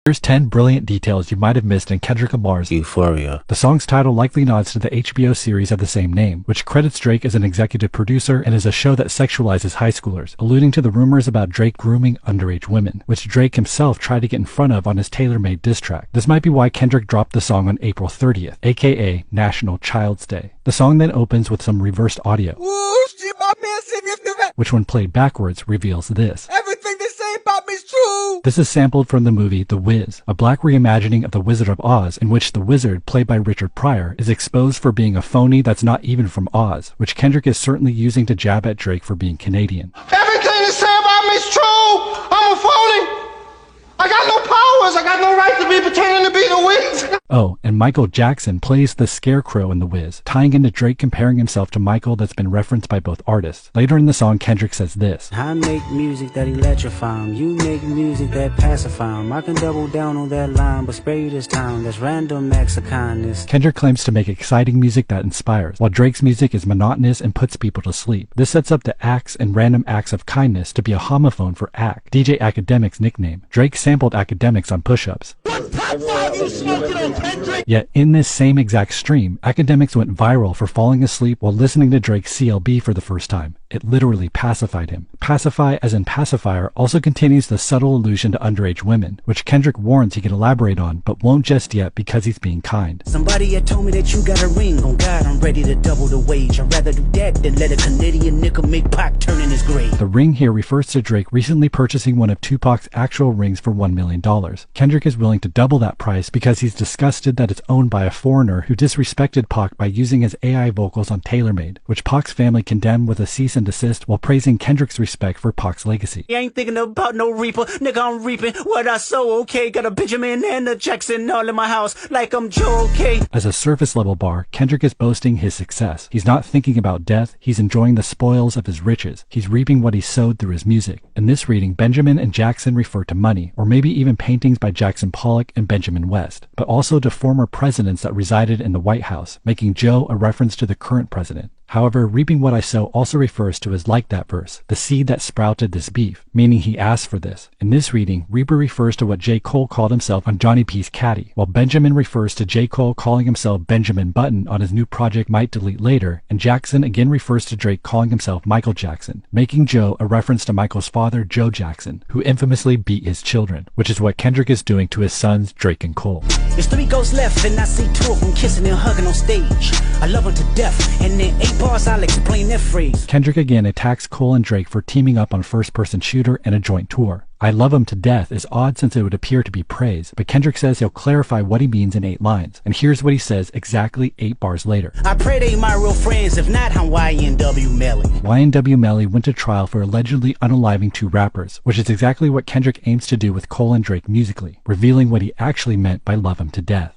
Here's 10 brilliant details you might have missed in Kendrick Lamar's Euphoria. The song's title likely nods to the HBO series of the same name, which credits Drake as an executive producer and is a show that sexualizes high schoolers, alluding to the rumors about Drake grooming underage women, which Drake himself tried to get in front of on his tailor-made diss track. This might be why Kendrick dropped the song on April 30th, aka National Child's Day. The song then opens with some reversed audio, which when played backwards reveals this. Everything they say about me is true! This is sampled from the movie The Wiz, a black reimagining of The Wizard of Oz in which the wizard, played by Richard Pryor, is exposed for being a phony that's not even from Oz, which Kendrick is certainly using to jab at Drake for being Canadian. Everything they say about me is true! I'm a phony! I got no powers! I got no right to be pretending to be the Wiz! Oh, and Michael Jackson plays the Scarecrow in The Wiz, tying into Drake comparing himself to Michael that's been referenced by both artists. Later in the song, Kendrick says this. I make music that electrify 'em. You make music that pacify 'em. I can double down on that line, but spare you this time. That's random acts of kindness. Kendrick claims to make exciting music that inspires, while Drake's music is monotonous and puts people to sleep. This sets up the acts and random acts of kindness to be a homophone for Ack, DJ Academic's nickname. Drake sampled Academics on push-ups. Yet in this same exact stream, Academics went viral for falling asleep while listening to Drake's CLB for the first time. It literally pacified him. Pacify, as in pacifier, also continues the subtle allusion to underage women, which Kendrick warns he can elaborate on, but won't just yet because he's being kind. Somebody had told me that you got a ring. On God, I'm ready to double the wage. I'd rather do that than let a Canadian nigga make Pac turn in his grave. The ring here refers to Drake recently purchasing one of Tupac's actual rings for $1 million. Kendrick is willing to double that price because he's disgusted that it's owned by a foreigner who disrespected Pac by using his AI vocals on TaylorMade, which Pac's family condemned with a cease and desist while praising Kendrick's respect for Pac's legacy. I ain't thinking about no reaper, nigga, I'm reaping what I sow, okay? Got a Benjamin and a Jackson all in my house like I'm Joe, okay? As a surface level bar, Kendrick is boasting his success. He's not thinking about death, he's enjoying the spoils of his riches. He's reaping what he sowed through his music. In this reading, Benjamin and Jackson refer to money, or maybe even paintings by Jackson Pollock and Benjamin West, but also to former presidents that resided in the White House, making Joe a reference to the current president. However, reaping what I sow also refers to his like that verse, the seed that sprouted this beef, meaning he asked for this. In this reading, Reaper refers to what J. Cole called himself on Johnny P's Caddy, while Benjamin refers to J. Cole calling himself Benjamin Button on his new project Might Delete Later, and Jackson again refers to Drake calling himself Michael Jackson, making Joe a reference to Michael's father, Joe Jackson, who infamously beat his children, which is what Kendrick is doing to his sons, Drake and Cole. There's 3 ghosts left and I see 2 of them kissing and hugging on stage. I love them to death, and in 8 bars I'll explain that phrase. Kendrick again attacks Cole and Drake for teaming up on first-person shooter and a joint tour. I love him to death is odd since it would appear to be praise, but Kendrick says he'll clarify what he means in 8 lines, and here's what he says exactly 8 bars later. I pray they my real friends, if not, I'm YNW Melly. YNW Melly went to trial for allegedly unaliving 2 rappers, which is exactly what Kendrick aims to do with Cole and Drake musically, revealing what he actually meant by love him to death.